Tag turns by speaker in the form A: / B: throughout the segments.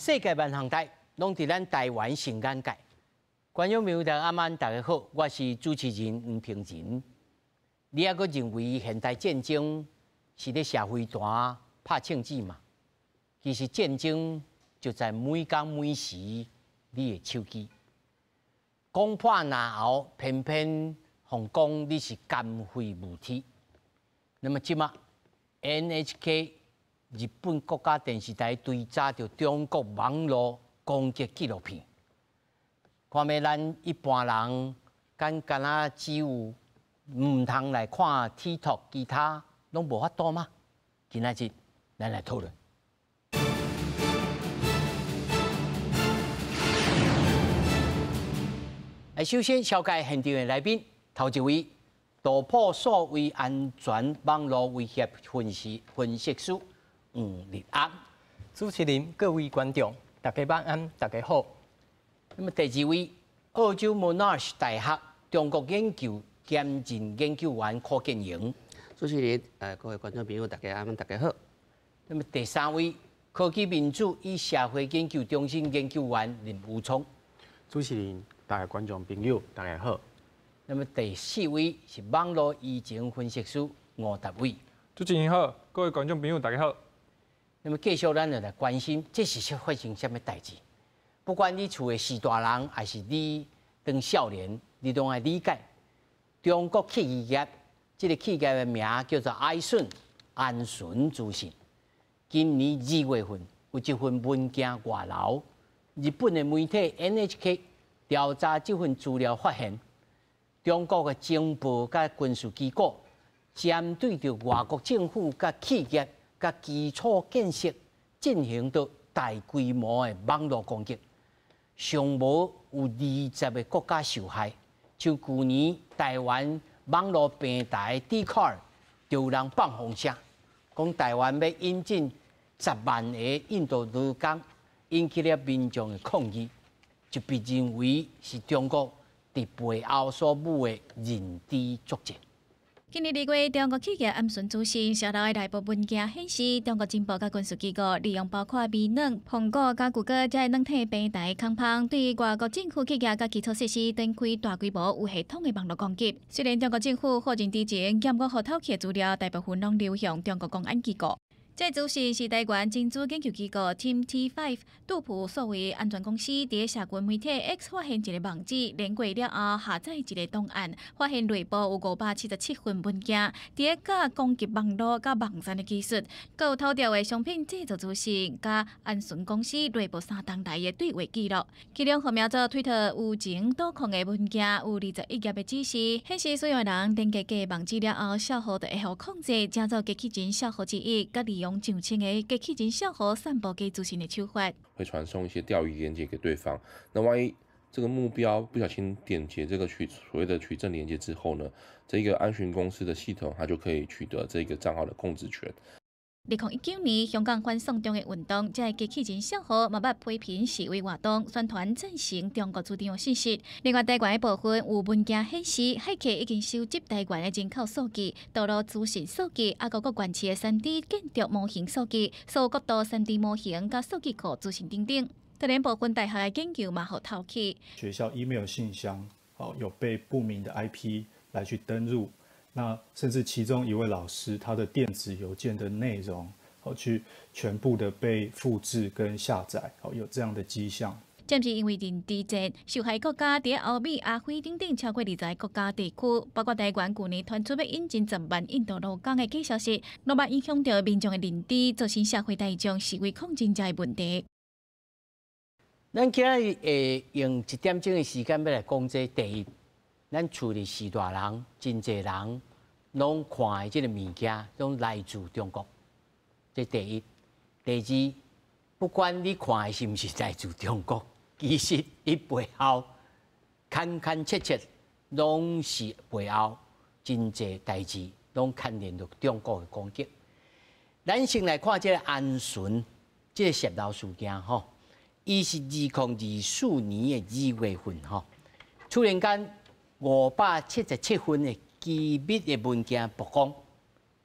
A: 世界万航台拢伫咱台湾成眼界。观众朋友大家晚，大家好，我是主持人吴平仁。你还阁认为现代战争是咧社会端拍枪子嘛？其实战争就在每工每时你的手机。讲破拿后，偏偏互讲你是肝肺无体。那么即马 NHK 日本国家电视台追查着中国网络攻击纪录片，看要咱一般人敢若只有唔通来看 TikTok， 其他拢无法度吗？今仔日咱来讨论。首先紹介現場的來賓，頭一位突破數位安全網絡威脅分析師吳立安。
B: 主持人、各位觀眾，大家晚安，大家好。
A: 那麼第二位，澳洲 Monash 大學中國研究兼任研究員柯建榮。
C: 主持人、各位觀眾朋友，大家晚，大家好。
A: 那麼第三位，科技民主與社會研究中心研究員林武聰。
D: 主持人、大家觀眾朋友，大家好。
A: 那麼第四位是網絡議情分析師吳達偉。
E: 主持人好，各位觀眾朋友大家好。
A: 那麼繼續咱就來關心，這是發生什麼代誌？不管你厝的是大人，還是你當少年，你都愛理解。中國企業，這個企業的名叫做安順資訊。今年2月份有一份文件外流，日本的媒體 NHK 調查這份資料發現，中國的情報甲軍事機構針對着外國政府甲企業甲基礎建設進行着大規模的網絡攻擊，上無有20個國家受害。像去年台灣網絡平台 Dcard 就有人放風聲，講台灣要引進10萬個印度勞工，引起了民眾的抗議，就被認為是中國佇背後所舞的人質作戰。
F: 今年2月，中國企業安順資訊泄露的內部文件顯示，中國情報甲軍事機構利用包括微軟、蘋果甲谷歌這些軟體平台空隙，對外國政府企業甲基礎設施展開大規模有系統的網絡攻擊。雖然中國政府否認知情，檢獲和偷竊資料大部分攏流向中國公安機構。這資訊是台灣精緻研究機構 Team T5 杜普數位安全公司在社群媒體 X 發現一個網址，連過了後下載一個檔案，發現內部有577份文件，在甲攻擊網絡甲網站的技術，還有偷掉的商品製造資訊，甲安順公司內部3檔來的對話記錄。其中號名做推特有情導控的文件有21頁的指示，顯示所有人點擊該網址了後，小號就會互控制，製造假資訊小號之一，甲利用上千個假資訊小號散播假資訊的手法。
G: 會傳送一些釣魚連結給對方，那萬一這個目標不小心點擊這個所謂的取證連結之後呢，這個安順公司的系統，它就可以取得這個賬號的控制權。
F: 2019年，香港反送中的運動，這個假資訊小號嘛捌批評示威活動，宣傳贊成中國主張的信息。另外，台灣的部分有文件顯示，海客已經收集台灣的人口數據、道路資訊數據，還有各縣市的3D 建築模型數據、所有國度3D 模型甲數據庫資訊等等。當然，部分大學的研究嘛互偷去。
H: 學校 email 信箱有被不明的 IP 來去登入。那甚至其中一位老師，他的電子郵件的內容，去全部的被複製跟下載，有這樣的跡象。
F: 暫時因為人質戰，受害國家在歐美、亞非等等超過20個國家地區，包括台灣去年傳出要引進10萬印度勞工的假消息，落馬影響到民眾的認知，造成社會大眾示威抗爭這個問題。
A: 咱今日會用1點鐘的時間要來講這第一。咱厝裡是大人，真濟人攏看的這個物件，攏來自中國。這第一，第二，不管你看的是毋是來自中國，其實伊背後切切，攏是背後真濟代誌，攏牽連到中國的攻擊。咱先來看這個安順這個泄漏事件吼，伊是2024年的2月份吼，突然間。577份的機密的文件曝光，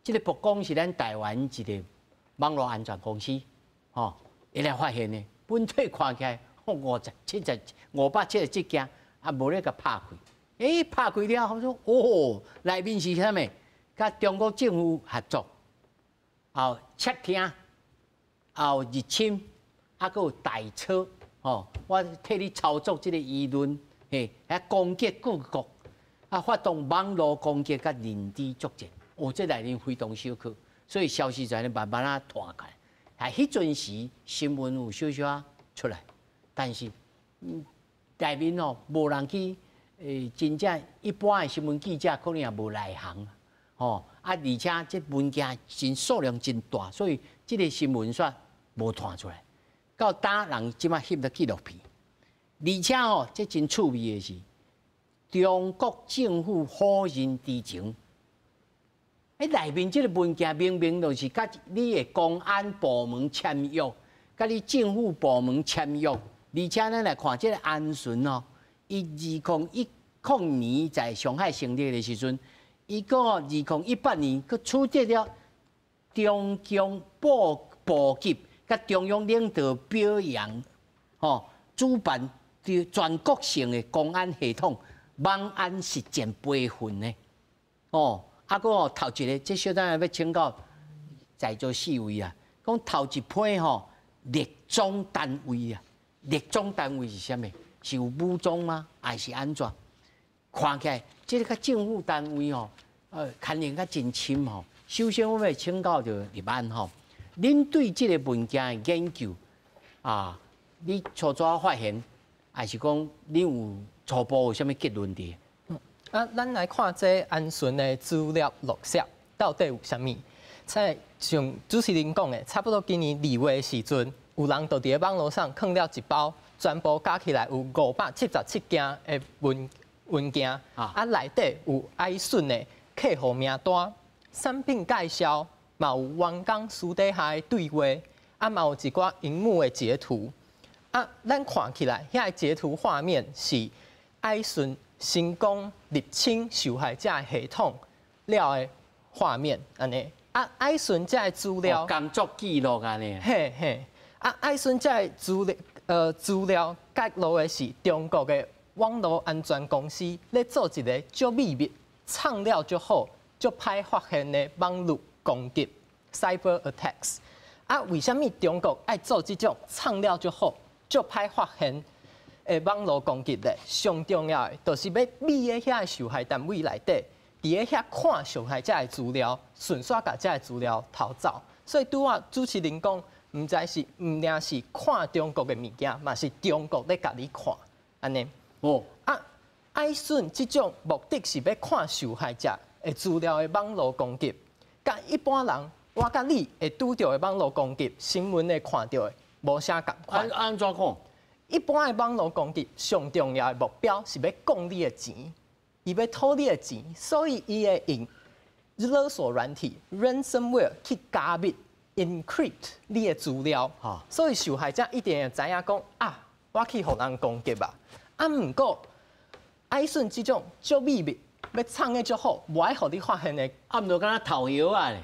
A: 這個曝光是咱台灣一個網絡安全公司，會來發現的。本体看起来570件，啊无咧甲拍开，拍开了后说哦，内面是啥物？甲中国政府合作，后窃听，后入侵，啊，佮有大车，我替你操作这个舆论，还攻击各国，啊，发动网络攻击甲认知作战，这内面非常小可，所以消息在慢慢啊传开。迄阵时新闻有小小出来，但是内面无人去真正一般的新闻记者可能也无内行，而且这文件真数量真大，所以这个新闻线无传出来。到打人即马翕了纪录片，而且这真趣味的是，中国政府好人之情。内面这个文件明明就是甲你的公安部门签约，甲你政府部门签约，而且咱来看这个安顺伊2010年在上海成立的时阵，伊个2018年佮取得了中共部级甲中央领导表扬，主办全国性的公安系统网安实践培训的，啊，个头一个，这小等要请教在座4位啊。讲头一批列装单位啊，列装单位是啥物？是有武装吗？还是安怎？看起来，这个甲政府单位牵连甲真深首先，我要请教着立安恁对这个文件的研究啊，你初早发现，还是讲你有初步有啥物结论伫？
B: 咱来看这安顺的资料录摄到底有啥物？像主持人讲的，差不多今年2月的时阵，有人就伫网络上放了一包，全部加起来有577件的文件，内底有安顺的客户名单、产品介绍，嘛有员工私底下的对话，嘛有一寡荧幕的截图。咱看起来，遐截图画面是安顺成功入侵受害者系统了的画面，安尼。安顺这的资料，
A: 工作记录安尼。
B: 嘿嘿，安顺这的资料揭露的是中国的网络安全公司咧做一个足秘密、藏了足好、足歹发现的网络攻击 （cyber attacks）。为什么中国爱做这种藏了足好、足歹发现？网络攻击咧，上重要的，就是要秘在遐受害单位内底，伫遐看受害者的资料，顺续把这资料偷走。所以拄啊，主持人讲，唔仅是看中国的物件，嘛是中国咧甲你看，安尼。爱顺这种目的是要看受害者的资料的网络攻击，甲一般人，我甲你会拄到的网络攻击，新闻会看到的，无啥共款。
A: 安怎讲？
B: 一般的网络攻击上重要的目标是要讲你的钱，伊要偷你的钱，所以伊会用勒索软体 ransomware 去加密 encrypt 你的资料。所以受害者一定会知影讲我去互人攻击吧。毋过爱顺这种足秘密，要藏的足好，无爱互你发现的。
A: 毋就敢若头药啊咧。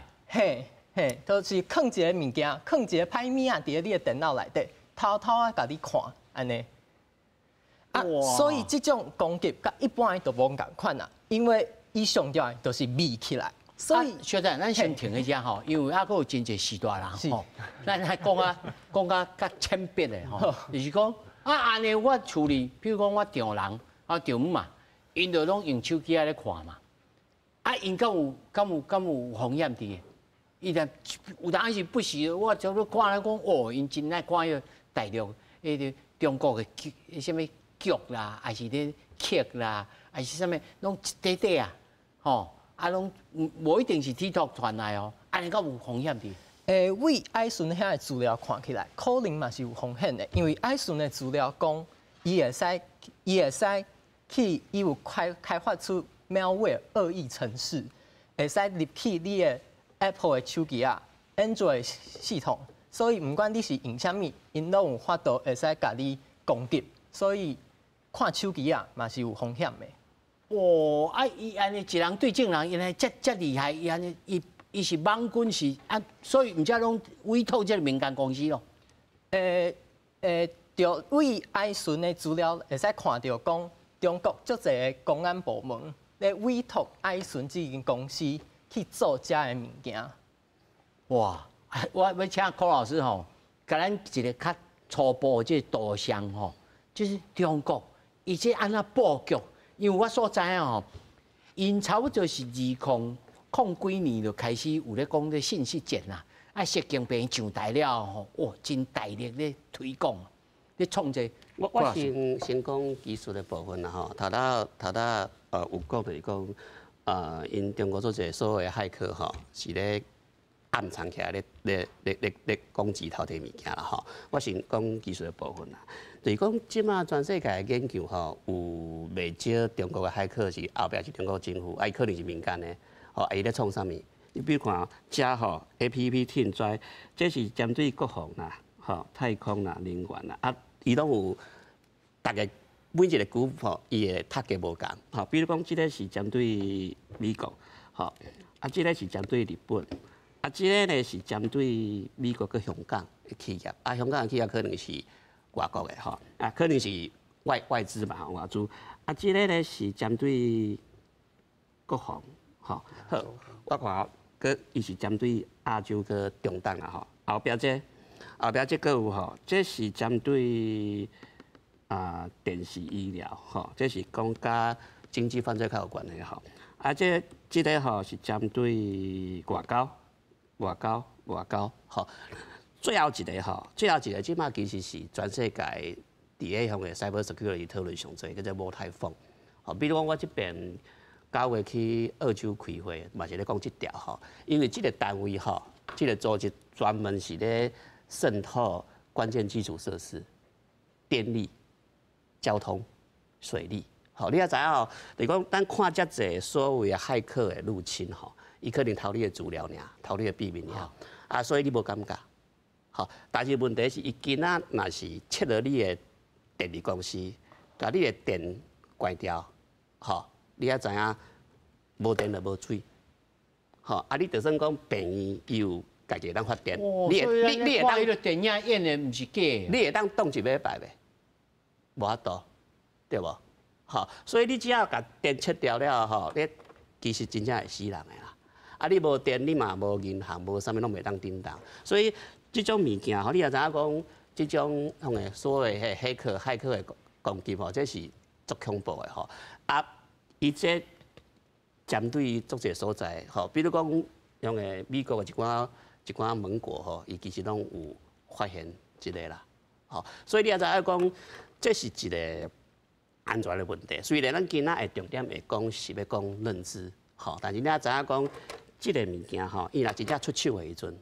B: 嘿，就是放一个物件，放一个歹物啊，伫你的电脑内底，偷偷啊甲你看。安尼所以这种攻击甲一般都无共款啊，因为伊上条就是密起来。所以
A: 小弟，咱先停一下因为还佫有真侪时大人咱还讲较浅白的就是讲安尼我处理，比如讲我钓人钓鱼嘛，因就拢用手机咧看嘛，因敢有风险伫的？伊若有当是不时，我就咧看咧讲因真爱看迄大陆中国的什么剧啦，还是咧剧啦，还是什么，拢一块拢无一定是 TikTok 传来安尼敢有风险伫？
B: 为爱顺遐的资料看起来，可能嘛是有风险的，因为爱顺的资料讲，伊会使去，伊有开发出 malware 恶意程式，会使入去你的 Apple 的手机Android 系统。所以，不管你是用啥物，因拢有法度会使甲你攻击，所以看手机嘛是有风险的。
A: 伊安尼一人对众人，原来遮厉害，伊安尼伊是网军是所以毋则拢委托这个民间公司咯。
B: 就为爱顺的资料会使看到讲，中国足侪个公安部门咧委托爱顺这间公司去做遮个物件。
A: 哇！我要请柯老师吼，甲咱一个较初步的这个图像吼，就是中国伊这安怎布局？因为我所知影吼，因差不多是2000几年就开始有咧讲咧信息战啦，啊，习近平上台了吼，哇，真大力咧推广，咧创这。
C: 我先讲技术的部分啦吼，头头有讲就是讲，因中国做者所谓的骇客吼，是咧暗藏起来咧攻击头题物件啦吼。我先讲技术的部分啦，就是讲即马全世界的研究吼，有袂少中国的骇客是后壁是中国政府，伊可能是民间的，吼，伊咧创啥物？你比如看，遮吼 APP 天灾，这是针对国防啦，吼，太空啦，能源啦，啊，伊拢有大概每一个股吼，伊的塔格无共，吼，比如讲，即个是针对美国，吼，啊，即个是针对日本。啊，即个呢是针对美国跟香港的企业，啊，香港的企业可能是外国的吼，啊，可能是外资嘛，外资。啊，即个呢是针对国防，吼，好，我看佮伊是针对亚洲跟中东啊，吼。后壁这个有吼，这是针对电视医疗，吼，这是讲甲经济犯罪较有关系吼。啊，这个吼是针对外交，吼，最后一个，即马其实是全世界伫个向个 cyber security 讨论上侪，叫做模态坊。吼，比如讲我这边9月去澳洲开会，嘛是咧讲即条吼，因为即个单位吼，即个组织专门是咧渗透关键基础设施、电力、交通、水利。吼，你也知影吼，就是讲咱看遮济所谓的骇客的入侵吼。伊可能偷你的资料尔，偷你的秘密尔，啊，所以你无感觉，吼。但是问题是，伊今仔若是切了你的电力公司，甲你的电关掉，吼，你也知影无电就无水，吼。啊，你就算讲便宜，伊有家己当发电，
A: 你会当迄个电影演的毋是假的，
C: 你会当冻一礼拜袂？无法度，对无？吼，所以你只要甲电切掉了吼，你其实真正会死人的啦。啊！你无电，你嘛无银行，无啥物拢袂当叮当。所以即种物件吼，你也知影讲，即种迄个所谓的骇客的攻击吼，这是足恐怖的吼。啊，伊这针对足侪所在吼，比如讲，像个美国的一寡盟国吼，伊其实拢有发现即个啦。吼，所以你也知影讲，这是一个安全的问题。虽然咱今仔会重点会讲是要讲认知，吼，但是你也知影讲。即个物件吼，伊若真正出手的时阵，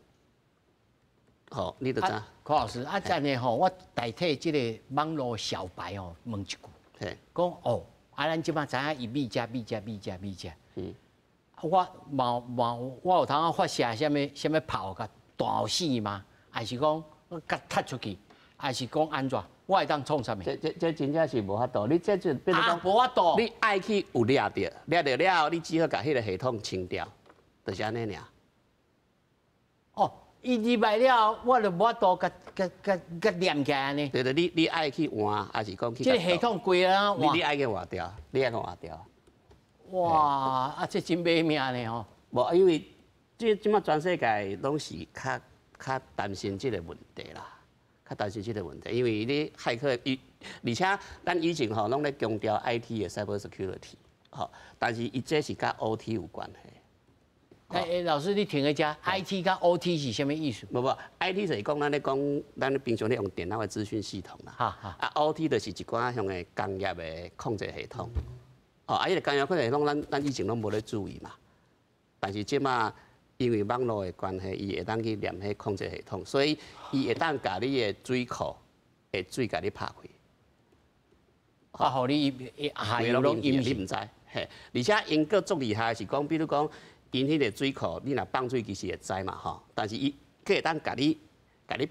C: 吼，你就知。
A: 柯老师，真诶吼，我代替即个网络小白吼问一句，讲哦，咱即摆知影伊米价，我有通发射什么炮甲弹死吗？还是讲甲踢出去？还是讲安怎？我会当创啥物？
C: 这真正是无法度，你这就变成讲
A: 无法度。
C: 你爱去有掠着了，你只好甲迄个系统清掉。就是安尼尔。
A: 哦，伊入来了，我就无法度甲念起来呢。
C: 对对，你爱去换，还是讲去？
A: 这系统贵啊，
C: 你爱去换掉，你爱去换掉。
A: 哇，这真买命呢吼！
C: 无，因为即马全世界拢是较担心即个问题啦，较担心即个问题，因为你骇客而且咱以前吼拢咧强调 IT 的 cyber security， 吼，但是伊这是甲 OT 有关系。
A: 老师，你听一下 ，IT 跟 OT 是什么意思？
C: 无，IT 就是讲咱咧讲，咱平常咧用电脑的资讯系统啦。啊 ，OT 就是一寡像个工业的控制系统。哦，啊，伊个工业控制系统，咱以前拢无咧注意嘛。但是即马因为网络的关系，伊会当去连迄控制系统，所以伊会当甲你的水库的水甲你拍开。
A: 啊，互你下游拢
C: 你唔知，嘿，而且因个足厉害是讲，比如讲。因迄个水库，你若放水其实会知嘛吼，但是伊可会当甲你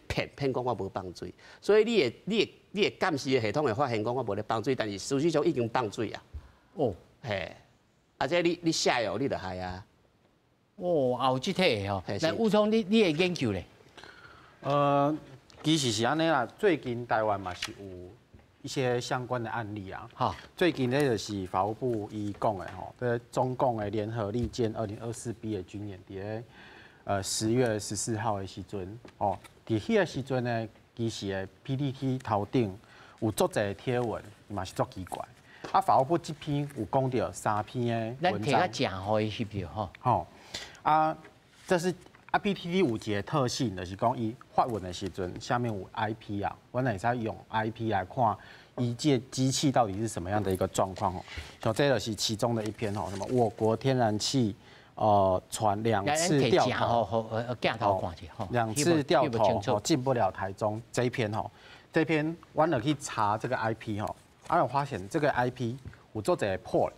C: 骗讲我无放水，所以你会监视的系统会发现讲我无咧放水，但是事实上已经放水啊。哦，嘿，而且你下游你就害啊。
A: 哦，也有即体的吼。那吴聪，你的研究咧？
D: 其实是安尼啦，最近台湾嘛是有一些相关的案例啊。好，最近咧就是法务部伊讲的吼，这中共的联合利剑2024B 的军演，伫咧10月14号的时阵，哦，伫迄个时阵呢，其实的 PTT 头顶有足侪贴文，嘛是足奇怪。啊，法务部这篇有讲到3篇的文章。
A: 咱摕较正互伊翕着吼。
D: 吼，啊，这是。PTT 有一个特性，就是讲伊发文的时阵，下面有 IP 啊，我们会用 IP 来看一件机器到底是什么样的一个状况哦。像这个是其中的一篇哦，什么我国天然气船2次掉头，2次掉头进不了台中这一篇哦，这篇我了去查这个 IP 哦，我发现这个 IP 有做一个 port，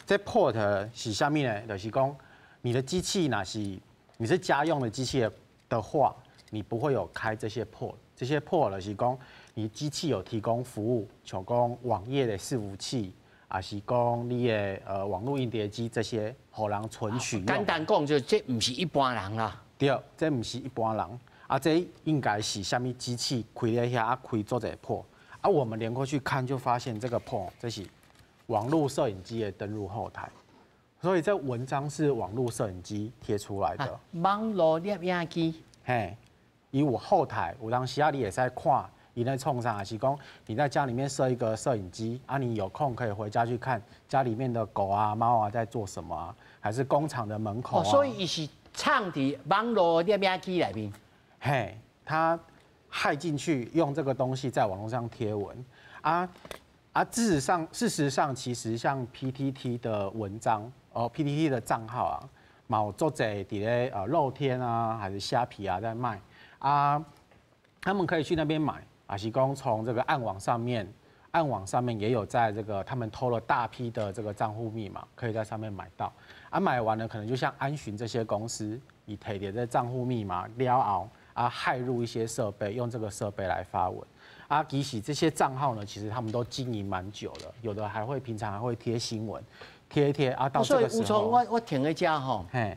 D: 这 port 是啥物呢？就是讲你的机器若是你是家用的机器的话，你不会有开这些 port， 这些 port 就是讲你机器有提供服务，像讲网页的伺服器，还是讲你的网络硬碟机这些，互人存取用。
A: 简单讲，就这不是一般人啦。
D: 对，这不是一般人，啊，这应该是虾米机器开了遐啊开做这 port， 啊，我们连过去看就发现这个 port 这是网络摄影机的登入后台。所以这文章是网络摄影机贴出来的。
A: 网络摄影机，
D: 嘿，以我后台，有当时啊，你也在看，你在冲上，还是讲你在家里面设一个摄影机啊，你有空可以回家去看家里面的狗啊、猫啊在做什么啊，还是工厂的门口啊。
A: 所以伊是藏伫网络摄影机里面。
D: 嘿，他害进去，用这个东西在网络上贴文啊。事实上，其实像 PTT 的文章，PTT 的账号啊，有做者伫咧露天啊，还是虾皮啊在卖啊，他们可以去那边买，还是讲从这个暗网上面也有在这个他们偷了大批的这个账户密码，可以在上面买到。啊，买完了可能就像安洵这些公司，以摕着这账户密码了后啊，骇入一些设备，用这个设备来发文。啊，其实这些账号呢，其实他们都经营蛮久了，有的还会平常还会贴新闻，贴一贴啊。到这个时候，
A: 所以我停在家吼，
D: 嘿，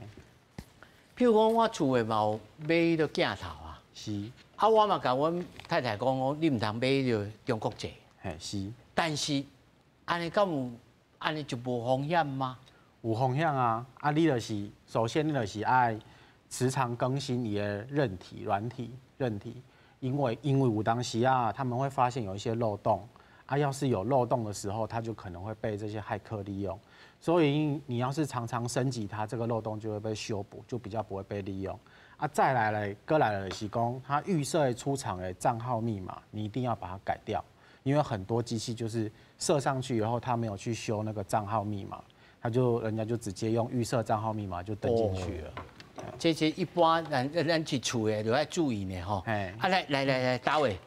A: 譬如讲我厝的嘛有买到镜头啊，
D: 是，
A: 啊我嘛甲阮太太讲，你唔通买到中国制，
D: 嘿是，
A: 但是安尼敢有安尼就无风险吗？
D: 有风险啊，啊你就是首先你就是爱时常更新你的韧体、软体、韧体。因为有当时啊，他们会发现有一些漏洞啊，要是有漏洞的时候，它就可能会被这些骇客利用。所以你要是常常升级它，这个漏洞就会被修补，就比较不会被利用。啊，再来了，过来了是讲，它预设出厂的账号密码，你一定要把它改掉，因为很多机器就是设上去以后，它没有去修那个账号密码，人家就直接用预设账号密码就登进去了。
A: 这些一般咱去厝的就要注意呢吼。啊，来，倒位。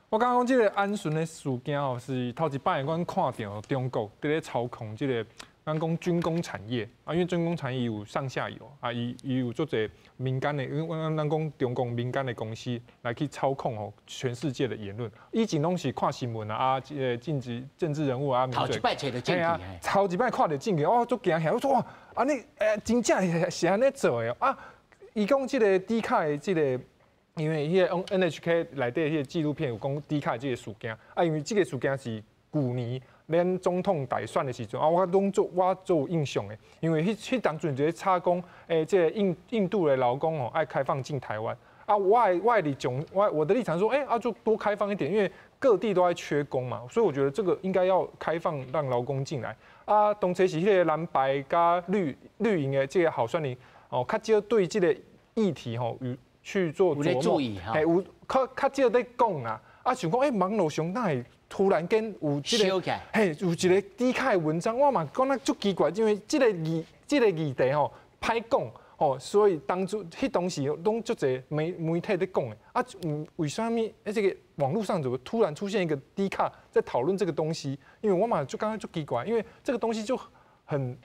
E: 我刚刚讲这个安洵的事件哦，是头一摆阮看到中国在咧操控这个咱讲军工产业啊，因为军工产业有上下游啊，伊有做者民间的，因为咱讲中共民间的公司来去操控哦全世界的言论。以前拢是看新闻啊，这个政治人物啊，
A: 头一摆找到证据，
E: 头一摆看到证据哦，足惊吓！我说哇，安尼真正是安尼做的啊！伊讲这个迪卡的这个。因为迄个 NHK 内底迄个纪录片有讲迪卡这个事件，啊，因为这个事件是旧年咱总统大选的时阵啊，我做有印象的，因为迄当阵就咧查讲，这个印度的劳工哦爱开放进台湾啊，我的立场说，啊就多开放一点，因为各地都在缺工嘛，所以我觉得这个应该要开放让劳工进来啊。当初是迄个蓝白加绿营的这个候选人哦，较少对这个议题吼去做琢磨，有较少在讲啦。啊，想讲网络上哪会突然间有这个，有一个低卡的文章，我嘛讲那足奇怪，因为这个议题吼歹讲哦，所以当时拢足侪媒体在讲的。啊，为什么这个网络上怎么突然出现一个低卡在讨论这个东西？因为我嘛就刚刚就奇怪，因为这个东西就很，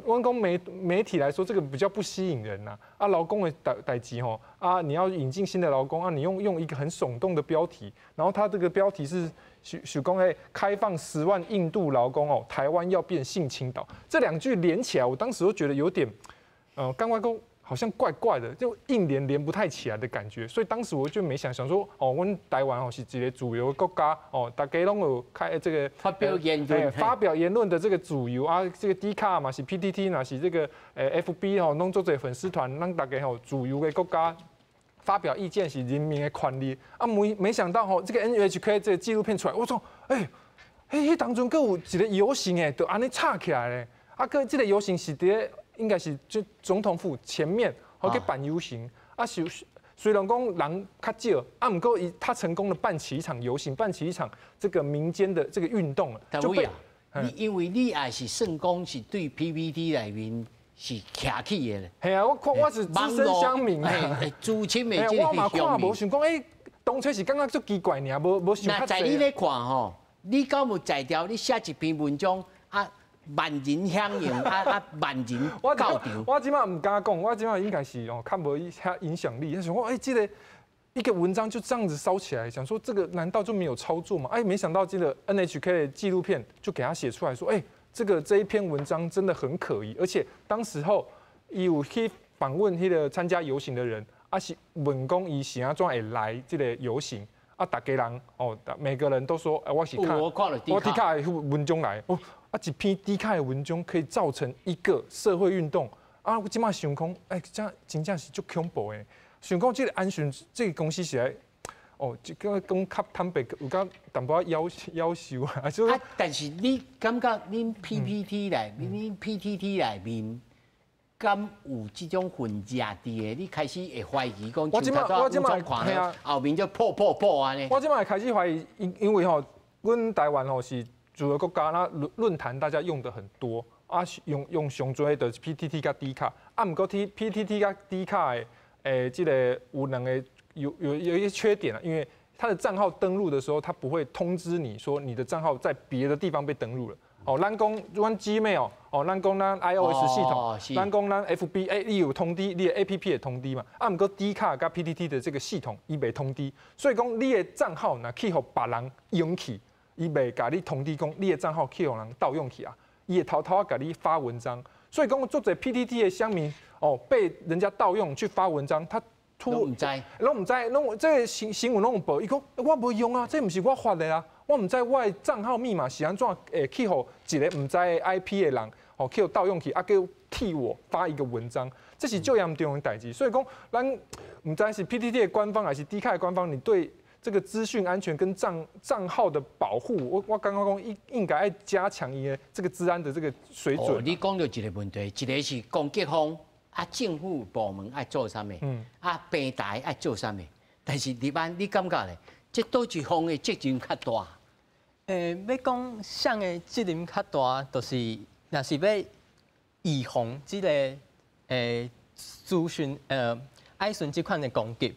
E: 我讲媒体来说，这个比较不吸引人呐。啊，劳工的代志吼，啊，你要引进新的劳工啊，你用一个很耸动的标题，然后它这个标题是许公开放10万印度劳工哦，台湾要变性侵岛，这2句连起来，我当时都觉得有点，刚刚讲好像怪怪的，就硬连不太起来的感觉。所以当时我就没想说，哦，我们台湾哦是一个主流国家哦，大家拢有开这个
A: 发表言论
E: 的这个主流啊，这个 D 卡嘛是 PTT 嘛是这个FB 哦，弄做这粉丝团，让大家吼主流的国家发表意见是人民的权利啊，没想到吼这个 NHK 这个纪录片出来，我说迄当中佫有一个游行诶，就安尼插起来咧，啊，佫这个游行是伫应该是就总统府前面，好去办游行。啊，虽然讲人较少，啊，不过他成功的办起一场游行，办起一场这个民间的这个运动了。
A: 就被你因为你也是算讲是对 PPT 里面是徛起的咧。
E: 系啊，我是资深乡民啊，
A: 资深的这个
E: 我嘛看
A: 乡民。
E: 无想讲，当初是感觉足奇怪尔，无想较
A: 那在你咧看吼，你敢有在条你写一篇文章啊？万人响应万人到场。
E: 我即马唔敢讲，我即马应该是较无遐影响力。想讲，这个一个文章就这样子烧起来，想说这个难道就没有操作吗？没想到这个 NHK 的纪录片就给他写出来说，这一篇文章真的很可疑，而且当时候伊有去访问迄个参加游行的人，是问讲伊是安怎会来这个游行。大家人每个人都说，我是看
A: 我
E: D 卡的文章来，一篇 D 卡的文章可以造成一个社会运动，我即马想讲，这真正是足恐怖的。想讲这个安顺这个公司是来，就讲较坦白，有讲淡薄要求啊。
A: 但是你感觉恁 PPT 来，恁 PTT 内面。敢有这种混淆伫的？你开始会怀疑讲，我即马看后面就破安尼。
E: 我即马开始怀疑，因为阮台湾是主流国家，那论坛大家用的很多，用上多的 PTT 甲 D 卡，不过 PTT 甲 D 卡的这个有两个有一些缺点啊，因为它的账号登录的时候，它不会通知你说你的账号在别的地方被登录了。咱讲阮 Gmail，咱讲咱 iOS 系统，咱讲咱 FB，你有通知，你的 APP 也通知嘛。不过 D 卡甲 PTT 的这个系统，伊袂通知，所以讲你的账号若去互别人用去，伊袂甲你通知讲你的账号去互人盗用去啊，伊会偷偷甲你发文章。所以讲，做者 PTT 的乡民被人家盗用去发文章，他
A: 拢唔知，
E: 这个新闻拢有报，伊讲我无用啊，这毋是我发的啊。我唔知我的账号密码是安怎去互一个唔知 IP 的人去互盗用去，叫替我发一个文章，这是最严重的代志。所以讲，咱唔知是 PTT 的官方还是 D 卡的官方，你对这个资讯安全跟账号的保护，我刚刚讲应该要加强伊的这个治安的这个水准。
A: 你讲到一个问题，一个是攻击方政府部门爱做啥物，平台爱做啥物，但是你感觉咧，这倒一方的责任较大。
B: 要讲谁的责任较大，就是若是要预防这个资讯爱顺这款的攻击，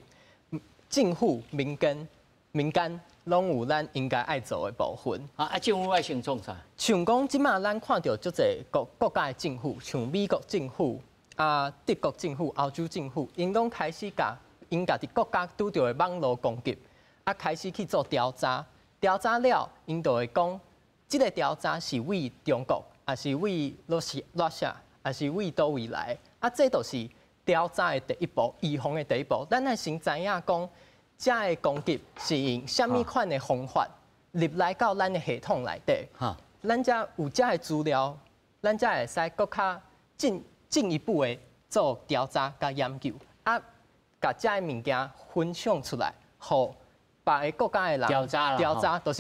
B: 政府、民间拢有咱应该爱做的部分。
A: 政府爱先做啥？
B: 像讲即马咱看到足侪国家的政府，像美国政府、德国政府、欧洲政府，因拢开始因家己国家拄到的网络攻击，开始去做调查。调查了，因就会讲，这个调查是为中国，还是为罗西亚，还是为倒位来？这就是调查的第一步，预防的第一步。咱要先知影讲，这个攻击是用什么款的方法入来到咱的系统内底。咱才有这个资料，咱才会使搁较进一步的做调查甲研究，甲这个物件分享出来，互别个国家的人调查，就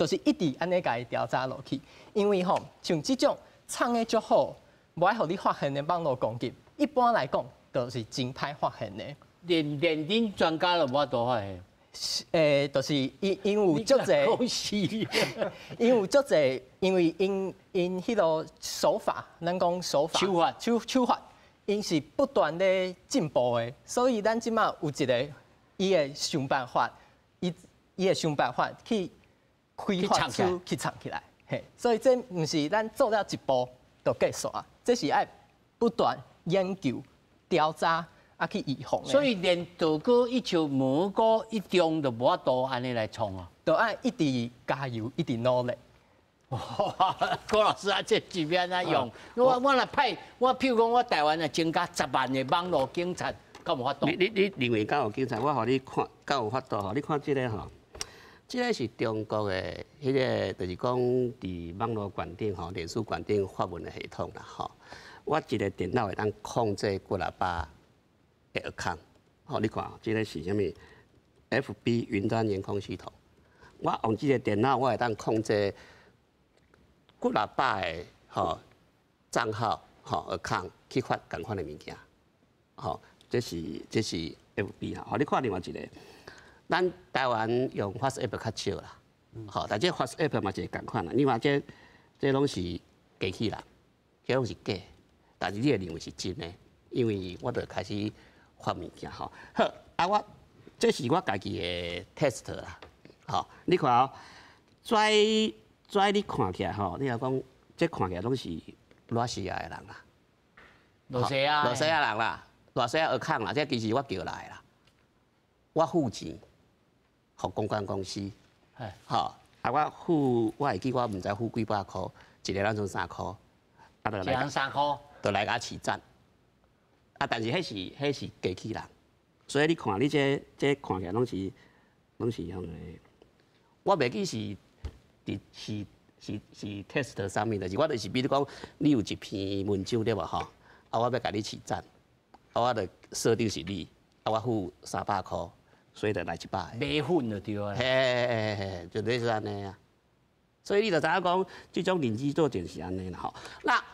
B: 是一直安尼甲伊调查落去。因为像这种创的足好，无爱互你发现的网络攻击，一般来讲都是真歹发现的。
A: 连恁专家都无法度发现。
B: 就是因有足侪，因有足侪，因为因迄个手法，咱讲手法，手法，因是不断咧进步的，所以咱即马有一个，伊会想办法。伊会想办法去开发出去藏起来，所以这毋是咱做了一步就结束啊，这是爱不断研究、调查去预防的。
A: 所以连道哥一球蘑菇一中都无法度安尼来创啊，
B: 就爱一直加油，一直努力。
A: 郭老师啊，这几边啊用，我来派我，譬如讲我台湾啊增加10万的网络警察，敢有法度？
C: 你认为敢有警察？我互你看，敢有法度吼？你看这个吼，这个是中国的迄个，就是讲伫网络管顶吼，脸书管顶发文的系统啦吼。我一个电脑会当控制几喇叭的 account， 吼，你看这个是啥物 ？FB 云端监控系统。我用这个电脑，我会当控制几喇叭的吼账号吼 account 去发共款的物件，吼，这是 FB 哈。好，你看另外一个，咱台湾用 WhatsApp 较少啦，吼，但这 WhatsApp 嘛是共款啦。你看这拢是机器人，这拢是假，但是你会认为是真的，因为我就开始发物件吼。好，啊这是我家己的 test 啦，吼，你看哦，拽你看起来吼，你若讲这看起来拢是罗西亚的人啦，
A: 罗西亚
C: 人啦，罗西亚尔康啦，这其实我叫来啦，我付钱，互公关公司，吼，啊我会记我毋知付几百箍，一个咱算3箍，啊
A: 一人3箍，
C: 就来甲起赞，啊但是迄是机器人，所以你看你这看起来拢是用的，我袂记是 test 上面的，是我就是比如讲，你有一篇文章对无吼，啊我要甲你起赞，啊我就设定是你，啊我付300箍，所以就来100个。
A: 买粉就对了。
C: 嘿，就类似安尼啊。所以你就知影讲，这种认知做就是安尼啦吼。那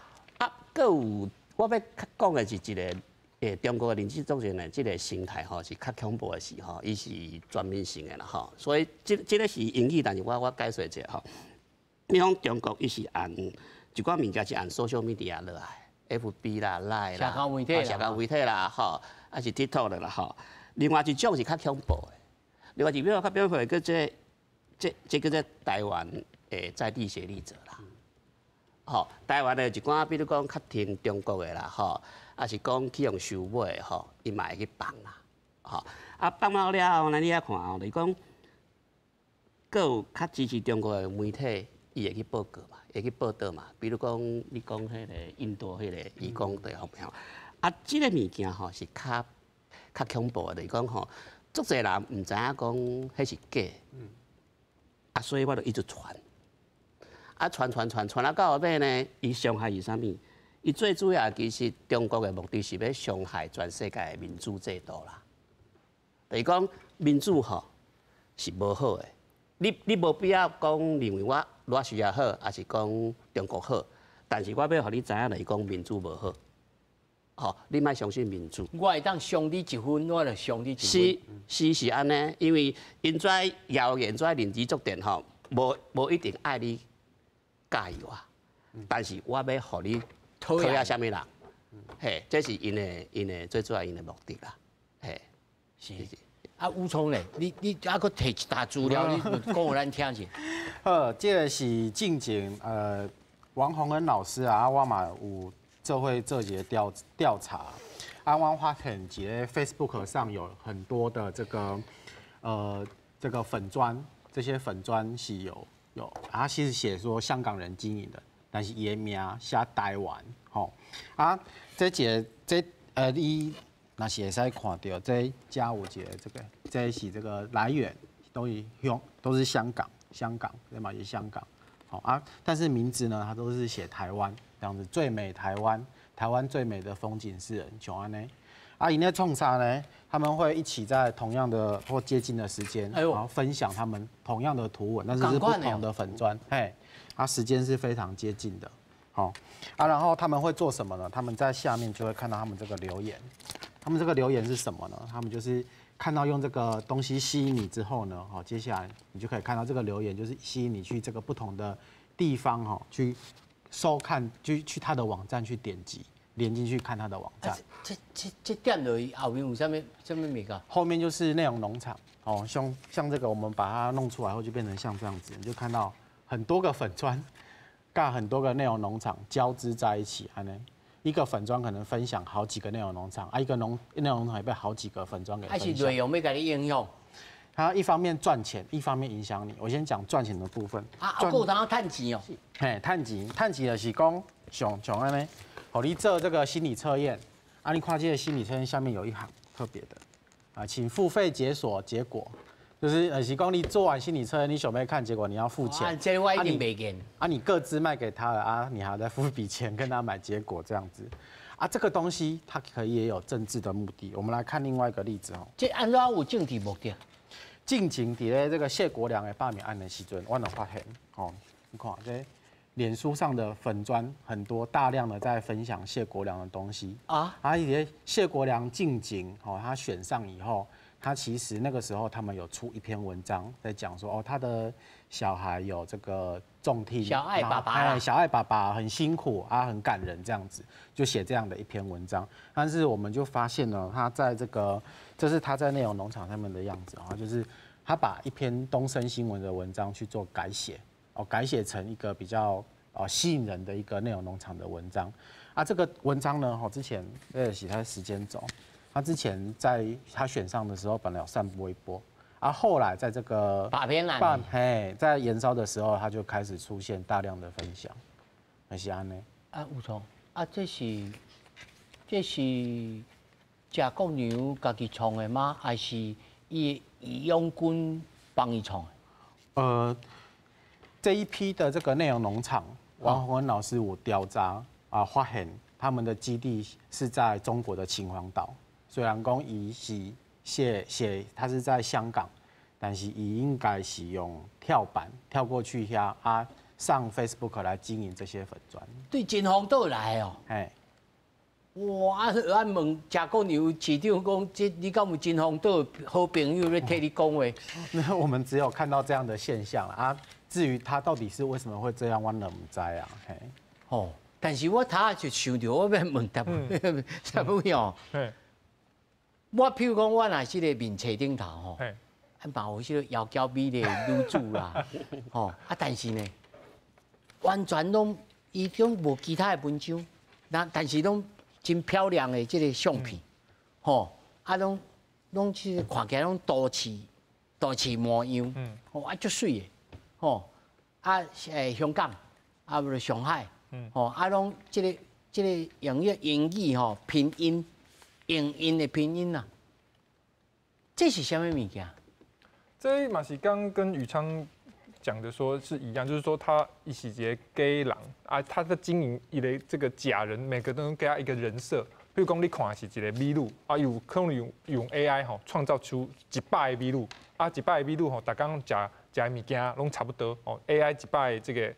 C: 搁有我要讲的是一个中国的认知作战的这个形态吼，是较恐怖的是吼，伊是全面性的啦吼。所以这个是英语，但是我解说一下吼。你讲中国伊是按一寡物件是按 social media 落来 ，FB 啦、Line 啦、社交媒体啦，吼，还是 TikTok 啦，吼。另外一种是较恐怖的，另外一种较恐怖的，叫这叫做台湾的在地协力者啦。吼，台湾的一寡，比如讲较听中国的啦，吼，啊是讲去用收买的吼，伊嘛会去放啦，吼。啊放了了后，咱你遐看哦，就是讲，搁有较支持中国的媒体。伊会去报告嘛，会去报道嘛。比如讲，你讲迄个印度迄个移工地方面，啊，即个物件吼是较恐怖的，就是讲吼，足侪人毋知影讲迄是假，啊，所以我就一直传，啊传啊到后尾呢，伊伤害是啥物？伊最主要其实中国的目的是要伤害全世界的民主制度啦。就是讲民主吼是无好的。你无必要讲认为我需要好，还是讲中国好，但是我要互你知影就是讲民主无好，吼，你莫相信民主。
A: 我会当伤你1分，我就伤你1分。
C: 是安尼，因为因遮谣言、遮认知作战吼，无一定爱你介意我，但是我要互你讨厌啥物人，嘿，这是因的最主要因的目的啦，嘿，
A: 是。啊，吴聪咧，你还佫摕一大资料，你讲互咱听者。
D: 这个是近前王洪恩老师啊，我嘛有做一个调查，啊，我发现一个 Facebook 上有很多的这个粉砖，这些粉砖是有，啊，其实写说香港人经营的，但是伊的名写台湾，吼，啊，你。那是会使看到，这加有一个这是这个来源都是香港，对嘛？也香港，好啊。但是名字呢，它都是写台湾这样子，最美台湾，台湾最美的风景是人，像安尼。啊，因咧创啥呢？他们会一起在同样的或接近的时间，然后分享他们同样的图文，但是不同的粉砖，嘿，它时间是非常接近的，好啊。然后他们会做什么呢？他们在下面就会看到他们这个留言。他们这个留言是什么呢？他们就是看到用这个东西吸引你之后呢，好，接下来你就可以看到这个留言，就是吸引你去这个不同的地方哈，去收看，去他的网站去点击，连进去看他的网站。
A: 这点落去后面有啥物物件？
D: 后面就是内容农场哦，像这个我们把它弄出来后就变成像这样子，你就看到很多个粉砖，尬很多个内容农场交织在一起，安尼。一个粉砖可能分享好几个内容农场，啊，一个内容农场也被好几个粉砖给分享。
A: 还是内容要给你应用？
D: 它一方面赚钱，一方面影响你。我先讲赚钱的部分。
A: 够当趁钱哦。
D: 嘿，趁钱就是讲像安尼，互你做这个心理测验。啊，你看这个心理测验下面有一行特别的，啊，请付费解锁结果。就是讲你做完心理测验，你想要看结果，你要付钱。
A: 这我一定袂见。
D: 你各自卖给他了啊，你还要再付一笔钱跟他买结果这样子。这个东西它可以也有政治的目的。我们来看另外一个例子哦。
A: 这按怎有政治目的？
D: 近前伫咧这个谢国良的罢免案的时阵，我有发现哦，你看这脸书上的粉专很多大量的在分享谢国良的东西啊。而且谢国良近前哦，他选上以后。他其实那个时候，他们有出一篇文章在讲说，他的小孩有这个重听，
A: 小爱爸爸，
D: 小爱爸爸很辛苦啊，很感人这样子，就写这样的一篇文章。但是我们就发现呢，他在这是他在内容农场上面的样子啊，就是他把一篇东森新闻的文章去做改写，改写成一个比较吸引人的一个内容农场的文章。这个文章呢，之前写他的时间轴。他之前在他选上的时候，本来有散播一波，后来在这个在延烧的时候，他就开始出现大量的分享，还是安呢？
A: 吴聪，这是贾国牛家己创的吗？还是义勇军帮伊创的？
D: 这一批的这个内容农场，王宏恩老师有调查发现他们的基地是在中国的秦皇岛。虽然讲伊是他是在香港，但是伊应该是用跳板跳过去遐上 Facebook 来经营这些粉专。
A: 对金黄岛来哦。哇！俺问贾国牛市长讲，你敢有金黄岛好朋友咧替你讲话？
D: 那我们只有看到这样的现象至于他到底是为什么会这样，我们唔知啊。
A: 但是我他就想到我要问他们，什么样？我譬如讲，我若是个面册顶头吼，嘛有迄个窈窕美丽女主啦，但是呢，完全拢伊种无其他的文章，但是拢真漂亮的这个相片，拢即个看起来拢都市模样，足水的，香港，不是上海，拢即个用英语拼音。影音的拼音呐，这是什么物件？
E: 这嘛是刚跟宇昌讲的说是一样，就是说他一是一个假人他在经营一个这个假人，每个都给他一个人设。比如讲，你看是一个美女有可能用 AI 创造出100个美女100个美女大家食物件拢差不多AI 100个这个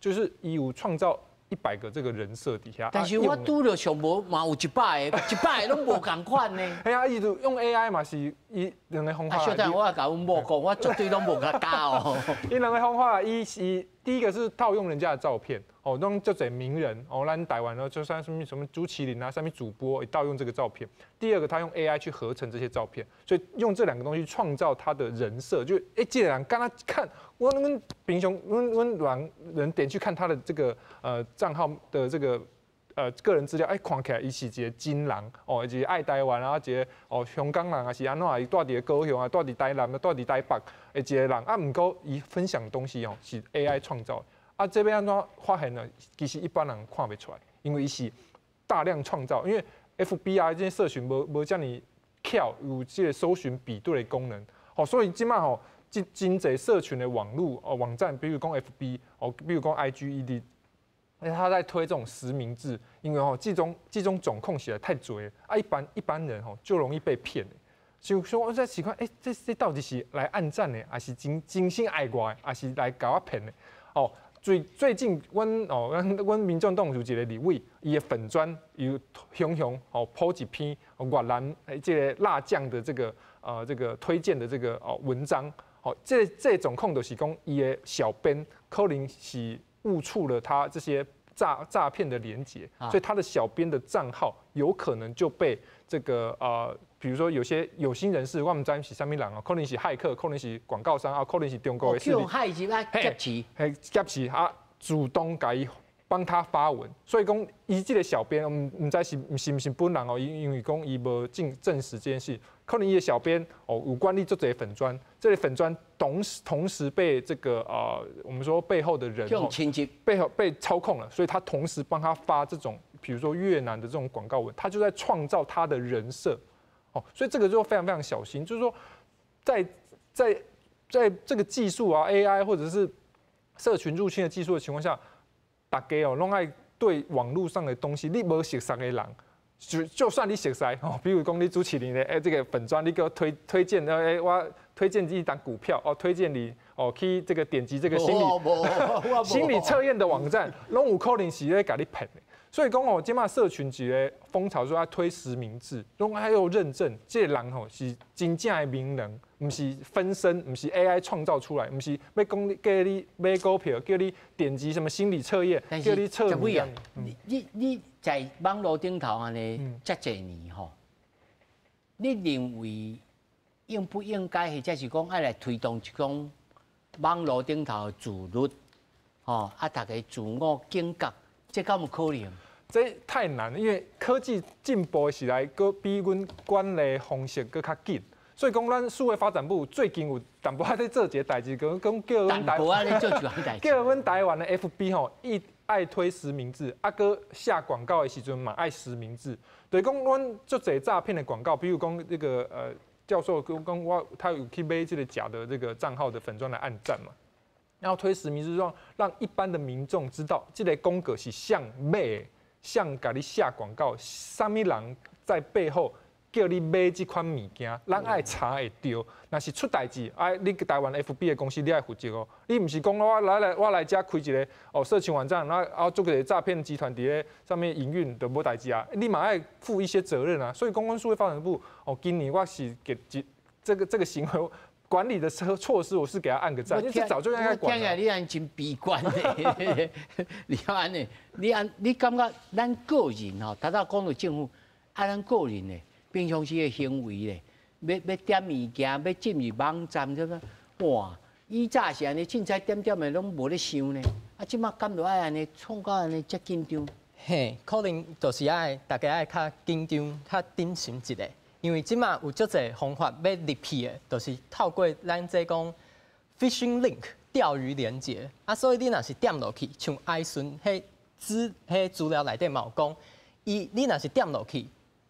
E: 就是伊有创造。100个这个人设底下，
A: 但是我拄着上无嘛有100个，100个拢无共款呢。
E: 伊就用 AI 嘛是伊两个方法。
A: 小等我甲阮某讲，我绝对拢无甲教哦。
E: 伊两个方法，伊是第一个是套用人家的照片，弄就这名人咱台湾就像什么朱麒麟什么主播也盗用这个照片。第二个，他用 AI 去合成这些照片，所以用这两个东西创造他的人设，就这个人刚刚看我平常人点去看他的这个账号的这个个人资料，看起来伊是一个真人一个爱台湾一个香港人是安怎，伊住伫高雄住伫台南住伫台北的一个人不过伊分享的东西是 AI 创造的这边安怎发现呢？其实一般人看不出来，因为伊是大量创造，因为 FBI 这些社群无这么巧，有这个搜寻比对的功能所以今嘛真侪社群的网络网站，比如讲 FB 比如讲 IG、ED。他在推这种实名制，因为这种总控起来太嘴了一般人就容易被骗就说我在奇怪，这到底是来按赞呢，还是真心爱我的，还是来搞我骗的？最近阮民众党有一个立委，伊的粉专有雄po一篇越南这个辣酱的这个推荐的这个文章，这总控就是讲伊的小编可能是误触了他这些诈骗的连结，所以他的小编的账号有可能就被这个比如说有些有心人士，我们知是啥物人可能是骇客，可能是广告商可能是中国的势力，
A: 害是劫持，
E: 劫持主动甲伊帮他发文，所以讲伊这个小编，唔知是不是本人哦，因为讲伊无证实这件事，可能伊的小编哦有管理做这个粉砖，这个粉砖同时被这个我们说背后的人背后被操控了，所以他同时帮他发这种，比如说越南的这种广告文，他就在创造他的人设，哦，所以这个就非常非常小心，就是说在这个技术啊 AI 或者是社群入侵的技术的情况下。大家哦，拢爱对网络上的东西，你无熟悉的人，就算你熟悉哦，比如讲你主持人的这个粉专，你给我推荐我推荐一档股票哦，推荐你哦去这个点击这个心理测验的网站，拢有可能是咧甲你骗的。所以讲哦，今嘛社群一个风潮说要推实名制，拢还有认证，这个人吼是真正的名人，不是分身，不是 AI 创造出来，不是要讲叫你买股票，叫你点击什么心理测验，叫你测名啊。
A: 你在网络顶头安尼遮侪年吼，你认为应不应该，或者是讲爱来推动一种网络顶头的自律，吼啊，大家自我警觉，这敢有可能？
E: 这太难了，因为科技进步起来，搁比阮管理方式搁较紧，所以讲咱数位发展部最近有淡薄仔在做一个代志，讲叫阮台湾的 FB 吼，伊爱推实名制，啊搁下广告的时阵嘛爱实名制，对，讲阮做侪诈骗的广告，比如讲这个教授讲他有去买这个假的这个账号的粉专来按赞嘛。然后推实名制，让一般的民众知道，这个公告是向买的，向给你下广告，什么人在背后叫你买这款物件，咱爱查会到。若是出代志，你台湾 FB 的公司你爱负责哦。你唔是讲我来家开一个社群网站，然后做个诈骗集团伫咧上面营运就无代志啊，你嘛爱负一些责任啊。所以公安数位发展部今年我是给这个行为。管理的措施，我是给他按个赞，因为这早就应该管了。
A: 听起来你安真悲观的，你要安尼，你感觉咱个人吼，达到讲到政府，咱个人的平常时的行为咧，要点物件，要进入网站，对不？哇，以早是安尼，凊彩点的拢无咧想呢，即马敢就爱安尼，创到安尼遮紧张。
B: 嘿，可能就是大家爱较紧张，较谨慎一下。因为即马有足侪方法要入去的，就是透过咱这讲 phishing link 钓鱼连接啊，所以你若是点落去，像爱顺迄资料内底嘛有讲，你若是点落去，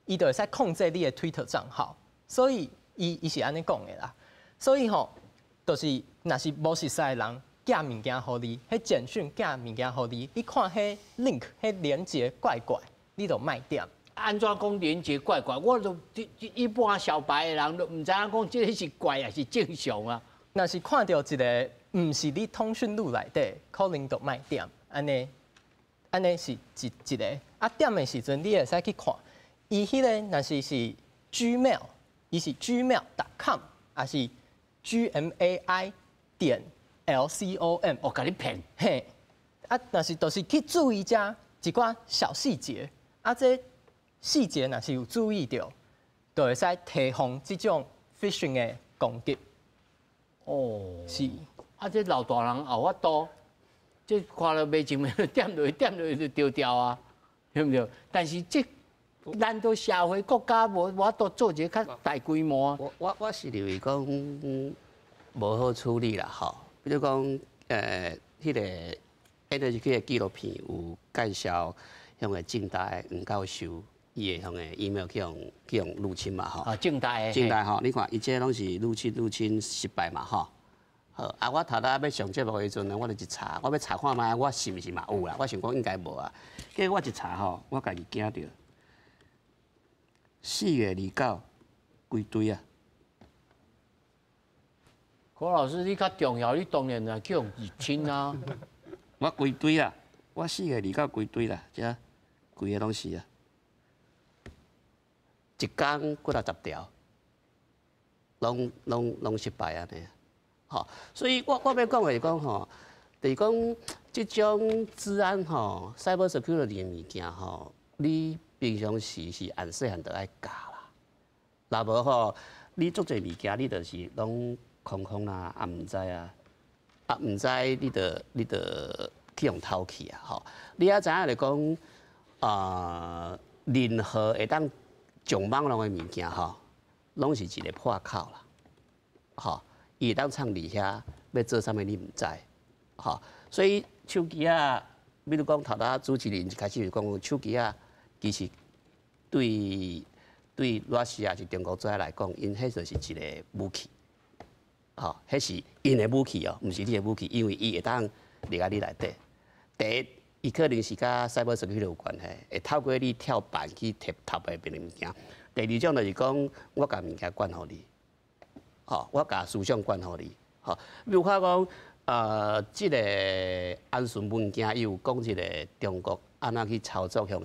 B: 伊就会使控制你的 Twitter 账号，所以伊是安尼讲的啦。所以吼，就是若是无熟悉的人寄物件互你，迄简讯寄物件互你，你看迄 link 迄连接怪怪，你就卖点。
A: 安怎讲连接怪怪？我都一般小白的人都唔知影讲这个是怪还是正常啊。
B: 若是看到一个唔是你通讯录内底，可能就卖点，安尼是一个。啊点的时阵，你会使去看，伊迄个若是 Gmail， 伊是 gmail.com， 还是 gmail.com，
A: 哦，甲你骗。
B: 嘿，啊，若是就是去注意遮一寡小细节，啊这。细节若是有注意到，就会使提防这种 phishing 的攻击。
A: 哦，
B: 是。
A: 啊，这老大人后法度，这看了袂前面点落去就丢掉啊，对不对？但是这咱都社会国家无法度做一个较大规模啊。
C: 我是认为讲无好处理啦，吼。比如讲迄个 NHK 的纪录片有介绍，像个正大黄教授。伊会向个 email 去用入侵嘛吼，
A: 啊，正大
C: 吼，你看伊这拢是入侵失败嘛吼。好，啊，我头仔要上节目的时阵呢，我就一查，我要查看卖，我是毋是嘛有啦？我想讲应该无啊。结果我一查吼，我家己惊着4月29规堆啊。
A: 柯老师，你较重要，你当然来叫入侵啊。
C: 我规堆啦，我4月29规堆啦，遮规个拢是啊。一天几10条，拢失败安尼，吼，所以我要讲的是讲吼，就是讲这种治安吼 ，cyber security 的物件吼，你平常时是按细汉就爱教啦，若无吼，你做这物件你就是拢空啦，啊唔知啊，啊唔知你得去用偷去啊，吼！你也知影来讲，任何会当上网络的物件吼，拢是一个破口啦，吼！伊会当藏伫遐，要做啥物你毋知，吼！所以手机啊，比如讲头头主持人一开始就讲，手机啊，其实对罗西亚是中国仔来讲，因迄就是一个武器，吼，迄是因的武器哦，毋是你的武器，因为伊会当入啊你内底。第一，伊可能是甲赛博社区有关系，会透过你跳板去摕偷别别的物件。第二种就是讲，我甲物件管互你，吼，我甲思想管互你，吼。比如讲，即个安顺文件伊有讲一个中国安怎去操作向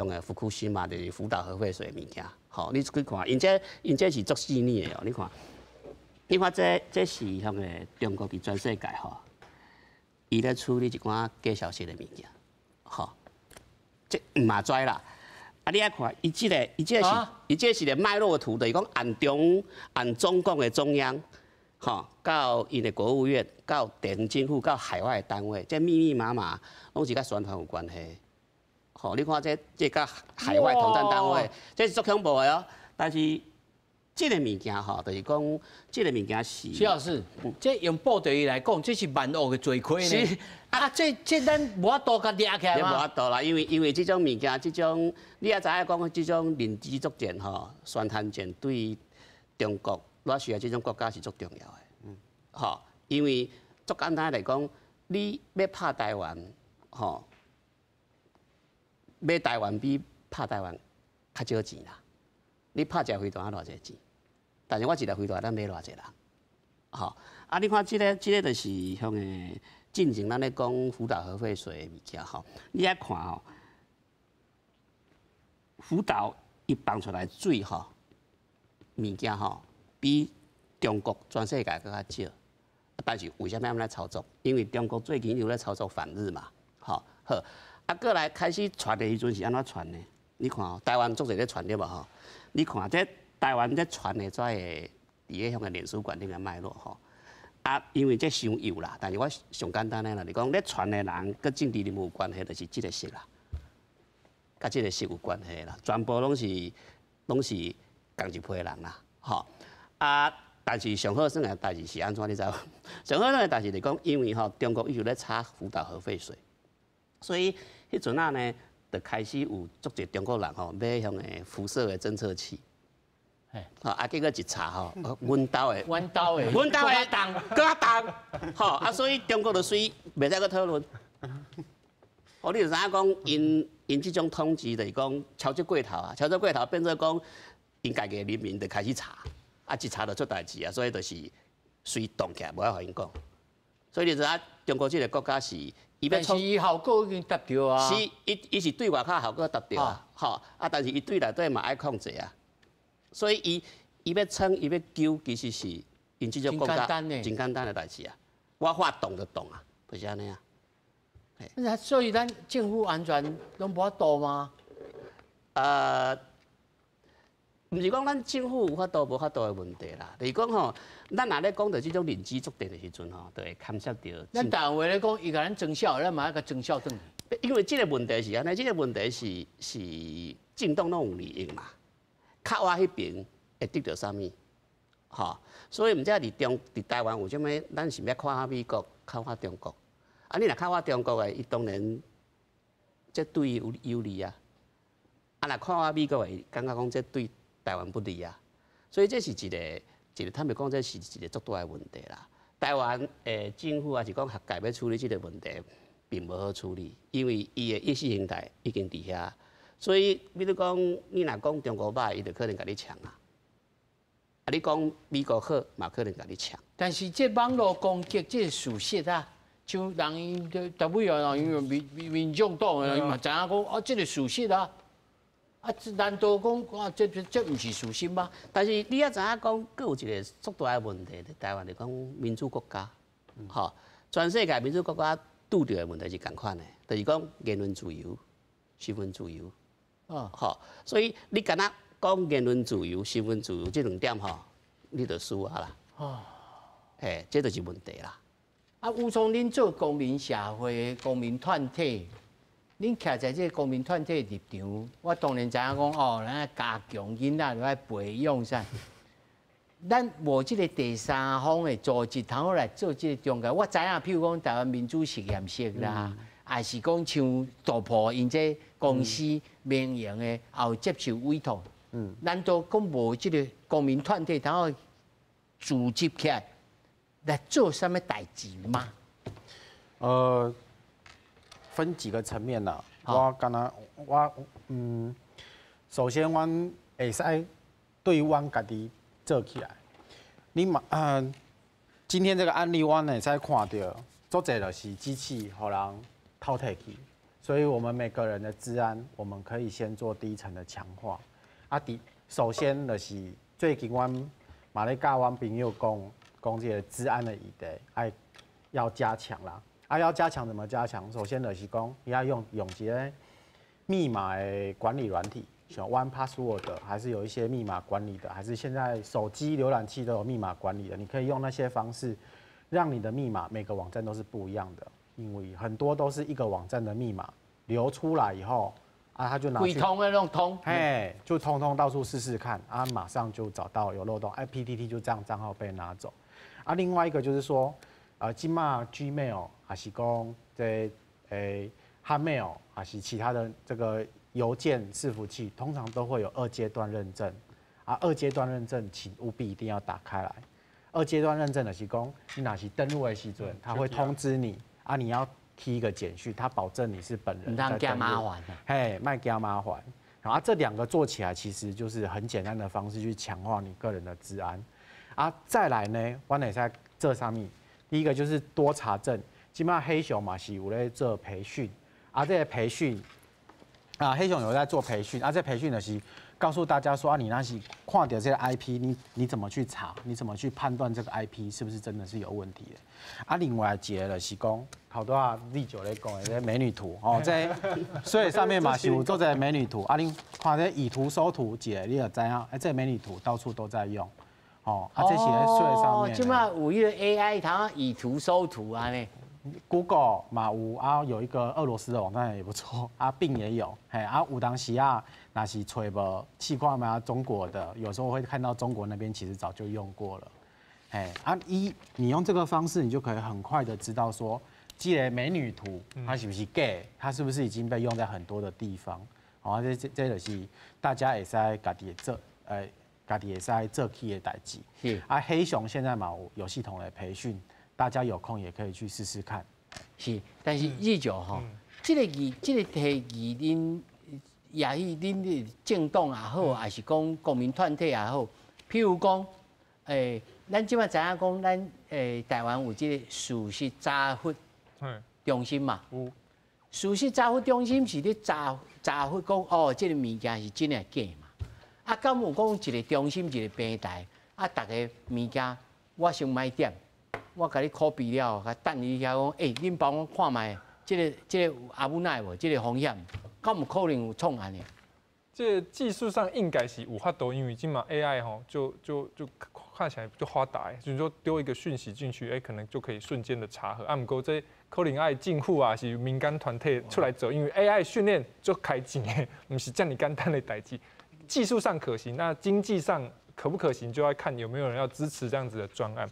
C: 个福库西嘛，就是福岛核废水的物件，吼，你去看，因这是足细腻的哦，你看这是向个中国伫全世界吼。伊咧处理一寡假消息的物件，吼，这毋嘛知啦。啊，你爱看，伊这是个脉络图，就是讲按中共的中央，吼，到因的国务院，到地方政府，到海外单位，这密密麻麻，拢是甲宣传有关系。吼，你看这甲海外统战单位，这是足恐怖的哦。但是这个物件吼，就是讲，这个物件是
A: 徐老师，这用报道来讲，这是万恶的罪魁呢。是啊，这咱无法度甲抓起来吗？
C: 无法度啦，因为这种物件，这种你也知影讲，这种认知作战吼，宣传战对中国、罗西亚这种国家是足重要的。吼，因为足简单来讲，你要拍台湾，吼，买台湾比拍台湾较少钱啦。你拍一架飞弹要偌济钱？但是我一架飞弹咱买偌济人，吼啊！你看这个就是向个进前咱咧讲福岛核废水的物件吼，你爱看吼，福岛伊放出来水吼物件吼，比中国全世界更较少。但是为什么要来操作？因为中国最近又咧操作反日嘛，吼好啊，过来开始传的时阵是安怎传呢？你看哦，台湾足侪咧传对无吼？你看这台湾咧传的跩个伫个向个脸书管顶个脉络吼，啊，因为这伤幼啦，但是我上简单的啦，你讲咧传的人跟政治人物有关系，就是即个色啦，甲即个色有关系啦，全部拢是同一批人啦，吼啊，但是上好耍的代志是安怎？你知无？上好耍的代志就是讲，因为吼中国伊就咧查福岛核废水，所以迄阵啊呢。就开始有足侪中国人吼买向个辐射的侦测器，吼啊，结果一查吼，阮兜的，搁重，吼啊，所以中国就随袂使搁讨论。哦，你就知影讲，因即种统治就是讲超出过头啊，超出过头变做讲，因家己人民就开始查，啊一查就出代志啊，所以就是随动起来，无爱互因讲。所以你知影中国即个国家是。
A: 但是伊效果已经达到啊！
C: 是，伊是对外口效果达到啊，吼啊，但是伊对内底嘛爱控制啊，所以伊要撑伊要救，其实是因即种国家真简单的代志啊，我发动就动啊，就是安尼啊。
A: 所以咱政府安全拢无法度吗？
C: 毋是讲咱政府有法度无法度的问题啦，就是讲吼，咱若咧讲到即种认知作战的时阵吼，就会牵涉到。
A: 咱台湾话咧讲，伊甲咱增效，咱嘛要甲增效转去。
C: 因为即个问题是安尼，即个问题是政党拢有利益嘛，较我迄边会得到啥物，吼，所以毋知伫台湾有啥物，咱是要看美国，看中国。啊，你若看中国的，伊当然这对伊有有利啊。啊，若看美国的，感觉讲这对台湾不利啊，所以这是一个，坦白讲，这是一个足大的问题啦。台湾的政府还是讲学界要处理这个问题，并无好处理，因为伊的意识形态已经伫遐，所以比如讲，你若讲中国歹，伊就可能甲你抢啊。啊，你讲美国好，嘛可能甲你抢。
A: 但是这网络攻击这个事实啊，像人因大部分人因为民众党的人嘛，知影讲哦，这个事实啊。啊，难道讲啊，这毋是事实吗？
C: 但是你也知影讲，佫有一个足大的问题，台湾来讲民主国家，吼，全世界民主国家拄着的问题是共款的，就是讲言论自由、新闻自由，吼，所以你敢若讲言论自由、新闻自由这两点吼，你就输啊啦，这就是问题啦，
A: 啊，有从恁做公民社会、公民团体，恁徛在这个公民团体立场，我当然知影讲哦，咱加强囡仔来培养啥。咱无即个第三方的组织，通好来做即个中介。我知影，譬如讲台湾民主实验室啦，还是讲像突破因这公司民营的，也有接受委托。难道讲无即个公民团体，通好组织起来做什么代志吗？
D: 分几个层面啦。首先阮会使对阮家己做起来。今天这个案例，阮会使看到，做者就是机器互人淘汰去，所以我们每个人的治安，我们可以先做第一层的强化。首先就是最近阮嘛咧教阮朋友讲这个治安的议题，要加强啦。要加强怎么加强？首先就是讲，你要用一个密码的管理软体，像 OnePassword 还是有一些密码管理的，还是现在手机浏览器都有密码管理的。你可以用那些方式，让你的密码每个网站都是不一样的，因为很多都是一个网站的密码流出来以后，他就拿去
A: 通的弄通，
D: 就通到处试试看，马上就找到有漏洞，PTT 就这样账号被拿走。另外一个就是说，今嘛 Gmail 还是讲Hotmail 还是其他的这个邮件伺服器，通常都会有2阶段认证。2阶段认证，请务必一定要打开来。2阶段认证的是讲，你若是登录的时阵，他会通知你，你要提一个简讯，他保证你是本人。
A: 让加麻烦。
D: 卖加麻烦。然后这2个做起来，其实就是很简单的方式去强化你个人的治安。再来呢，我会使做啥物？第一个就是多查证，即马黑熊嘛是有在做培训，这个培训黑熊有在做培训，这培训的是告诉大家说你那是看到这个 IP， 你怎么去查，你怎么去判断这个 IP 是不是真的是有问题的？另外一个就是讲，好多Z9咧讲的这美女图所以上面嘛是有做这美女图，你看这以图搜图一个，你就知影，这美女图到处都在用。这是在税上面。
A: 即马有迄个 AI， 它以图搜图呢。
D: Google 嘛有一个俄罗斯的网站也不错，Bing 也有，有当时那是找无气矿嘛，中国的有时候会看到中国那边其实早就用过了，你用这个方式，你就可以很快的知道说，这个美女图它是不是 gay， 它是不是已经被用在很多的地方，这就是大家会使家己做，家己会使做起的代志。黑熊现在嘛有系统的培训。大家有空也可以去试试看。
A: 是，但是日这个提议恁也是恁的政党也好，还是讲公民团体也好，譬如讲，咱即摆知影讲，咱台湾有这个事实查核中心嘛？有。事实查核中心是咧查核讲，这个物件是真诶假嘛？敢有讲一个中心一个平台，大家物件我先买点。我甲你 copy 了，甲等你遐讲，恁帮我看卖，这个阿武奈无，这个风险，敢有可能有创案的？
E: 这技术上应该是有法度，因为今嘛 AI 就看起来就发达，就是说丢一个讯息进去，可能就可以瞬间的查核。不过这可能爱政府是民间团体出来做，因为 AI 训练就开钱的，不是这么简单的代志。技术上可行，那经济上可不可行，就要看有没有人要支持这样子的专案。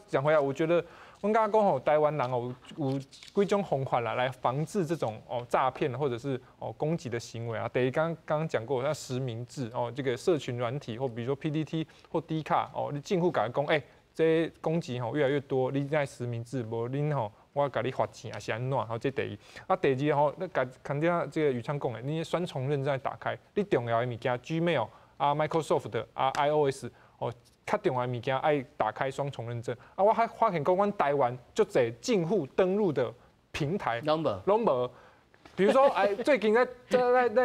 E: 讲回来，我觉得我刚刚讲台湾人有几种方法来防治这种诈骗或者是攻击的行为啊。第一，刚刚讲过，像实名制这个社群软体或比如说 PTT 或 D 卡你进户甲讲，这攻击越来越多，你在实名制，无恁我甲你罚钱还是安怎？这第一。第二那肯定这个宇昌讲的，你双重认证打开，你重要的物件 Gmail。Microsoft 的iOS 较重要的物件爱打开双重认证。我还发现讲，阮台湾就这进户登录的平台拢无。比如说，最近在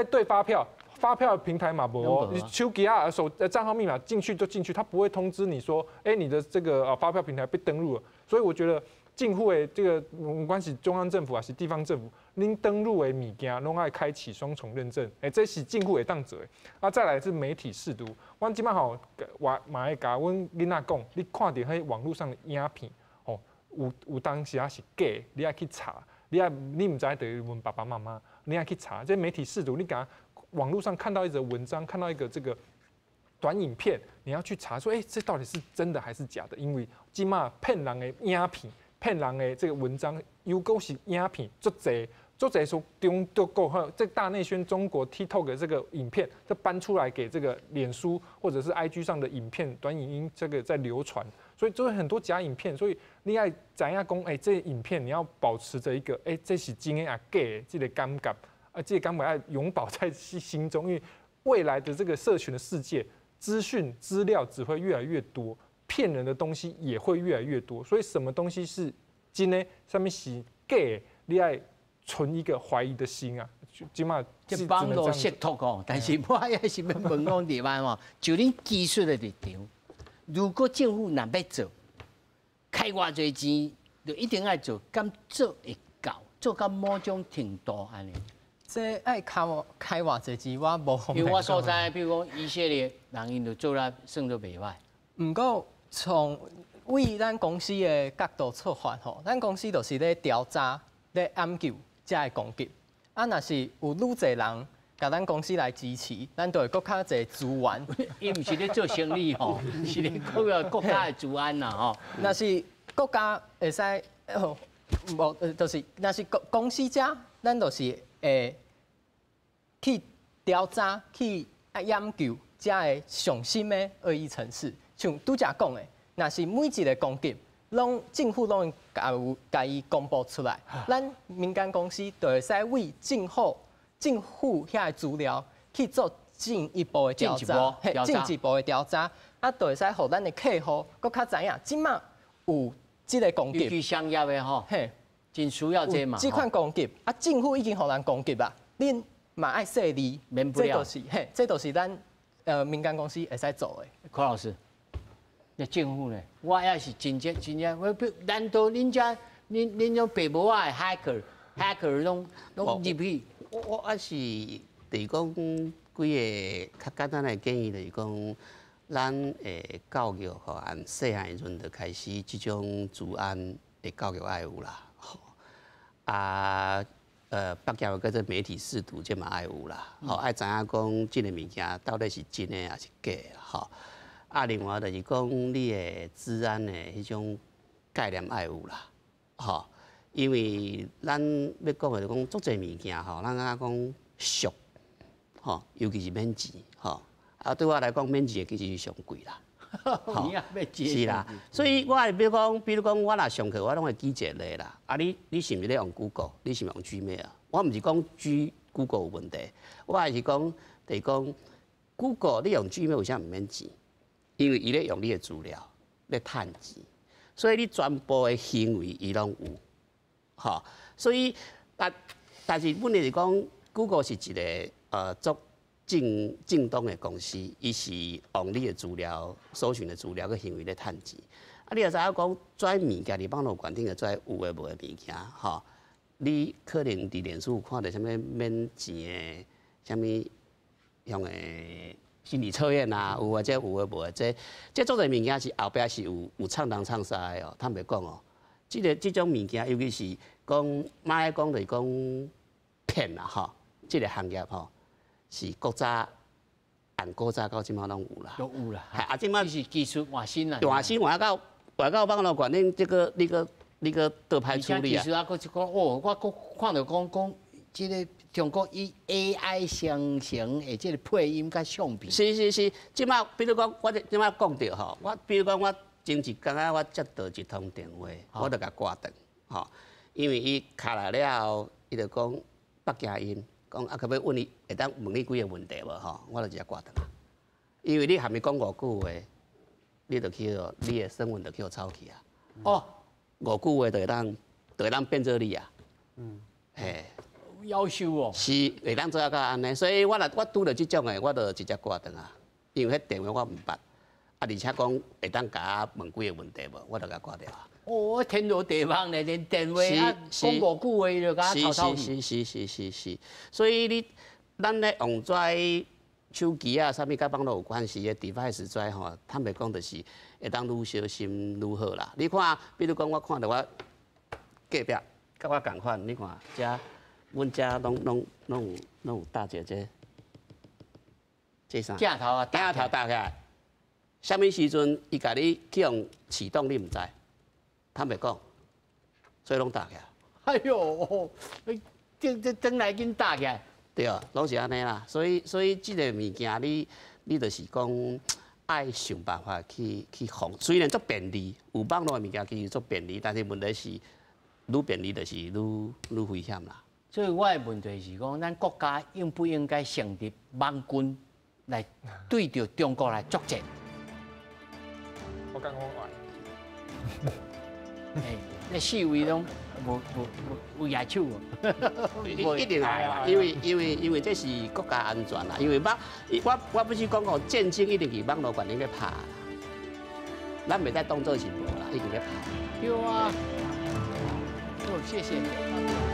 E: 对发票的平台嘛无，你手机账号密码进去就进去，他不会通知你说，你的这个发票平台被登录了。所以我觉得进户的这个不管是中央政府还是地方政府，您登录的物件拢爱开启双重认证，这是进户会当做的。再来是媒体识读，我即摆嘛会甲阮囡仔讲，你看到迄网络上的影片，有当时啊是假，你爱去查，你唔知就问爸爸妈妈，你爱去查。这媒体试图，你讲网络上看到一则文章，看到一个这个短影片，你要去查说，这到底是真的还是假的？因为今嘛骗人的影片，骗人的这个文章，有够是影片，足侪说中国这大内宣中国 TikTok 的这个影片，就搬出来给这个脸书或者是 IG 上的影片、短影音这个在流传，所以就会很多假影片。所以你爱怎样讲？这影片你要保持着一个这是真的啊假的这个感觉，这个感觉要永保在心中，因为未来的这个社群的世界，资讯资料只会越来越多，骗人的东西也会越来越多。所以什么东西是真的，上面是假的，你爱存一个怀疑的心啊，起码
A: 这网络识图哦，但是我也是要问讲地方哦，就恁技术的立场，如果政府若要做，开偌济钱，就一定要做，敢做会到，做到某种程度安尼。
B: 这爱开偌济钱，我无方便。
A: 因为我所在，比如讲以色列人，因就做了算做袂歹。
B: 不过从为咱公司的角度出发吼，咱公司就是咧调查、咧研究。才会攻击。若是有愈侪人甲咱公司来支持，咱就会搁较侪资源。
A: 伊毋是咧做生意吼，是咧国家的治安呐吼。
B: 若是国家会使，无就是若是公司遮，咱就是会去调查、去研究遮的上新的恶意程式。像拄则讲的，若是每一个攻击。政府拢甲伊公布出来，咱民间公司就会使为政府遐个资料去做进一步的调查，进一步的调查，就会使互咱的客户搁较知影，即马有即个攻击，
A: 尤其商业的吼，真需要这嘛。
B: 即款攻击，政府已经互咱攻击啊，恁嘛爱设立，
A: 免不了，
B: 这就是咱民间公司会使做的。
A: 柯老师。那政府呢？我也是真正，难道恁家恁种爸母啊hacker 拢入去？
C: 我也是，就是讲几个较简单的建议，就是讲咱诶教育吼，按细汉时阵就开始即种治安的教育爱有啦。北京有个做媒体识读，这嘛爱有啦。爱知影讲即个物件到底是真的还是假吼。另外就是讲，你的治安的迄种概念爱有啦，吼，因为咱要讲的就讲，足侪物件吼，咱讲俗，吼，尤其是免钱，吼，对我来讲，免钱的其实是上贵啦，是啦，所以我比如讲，我若上课，我拢会记一个例啦。你是毋是咧用 Google？ 你是毋是用 Gmail？ 我毋是讲 Google 有问题，我还是讲，就是讲 Google 你用 Gmail 有啥毋免钱？因为伊咧用你的资料咧趁钱，所以你全部的行为伊拢有，吼。所以但是问题是讲 ，Google 是一个做正当的公司，伊是用你的资料、搜寻的资料个行为咧趁钱。你也知影讲，遮物件伫网络观顶个遮有诶无诶物件，吼。你可能伫脸书看到啥物免钱的，啥物用诶。心理测验啊，有或者有诶无诶，这做侪物件是后壁是有唱东唱西诶哦，坦白讲哦，即种物件，尤其是讲马来讲就是讲骗啦吼，即个行业吼是古早按古早到即马拢有啦，
A: 都有啦，
C: 即马
A: 是技术换新啦，
C: 换新换到网络管理这个那个倒排处理啊。
A: 技术啊，佫一讲哦，我佫看到讲即个。中国以 AI 生成的即个配音甲相片。
C: 是，即马比如讲，我即马讲到吼，我比如讲我前一刚刚我接到一通电话，我就甲挂断，吼，因为伊卡来了后，伊就讲北京音，讲可不可以问你，会当问你几个问题无吼，我就直接挂断。因为你还没讲5句话，你就去你的身份就去抄去啊。哦，5句话就会当变做你啊。嘿。
A: 要求哦，
C: 是会当做到安尼，所以我拄到即种的，我就直接挂断啊。因为迄电话我毋捌，而且讲会当甲我问几个问题无，我就甲挂掉啊。
A: 哦，天罗地网咧，连电话啊讲5句话就甲抄去。
C: 是，所以咱咧用跩手机啊，啥物甲网络有关系的 device 之类吼，坦白讲就是会当愈小心愈好啦。你看，比如讲我看到我隔壁，甲我共款，你看遮，阮遮拢有搭一个这啥？
A: 镜头啊，
C: 镜头打起来，啥物时阵伊甲你去用启动，你毋知，坦白讲，所以拢打起来。
A: 哎呦，这转来紧打起来。
C: 对啊，拢是安尼啦，所以即个物件你就是讲爱想办法去防。虽然足便利，有网络的物件其实足便利，但是问题是愈便利就是愈危险啦。
A: 所以我的问题是讲，咱国家应不应该成立网军来对着中国来作战？
E: 我讲我
A: 哎，那四位拢无野手哦，
C: 一定爱啦，因为这是国家安全啦。因为我不是讲讲战争一定是网络管理要拍啦，咱袂再当做是无啦，一定要拍。
A: 对啊，哦，谢谢。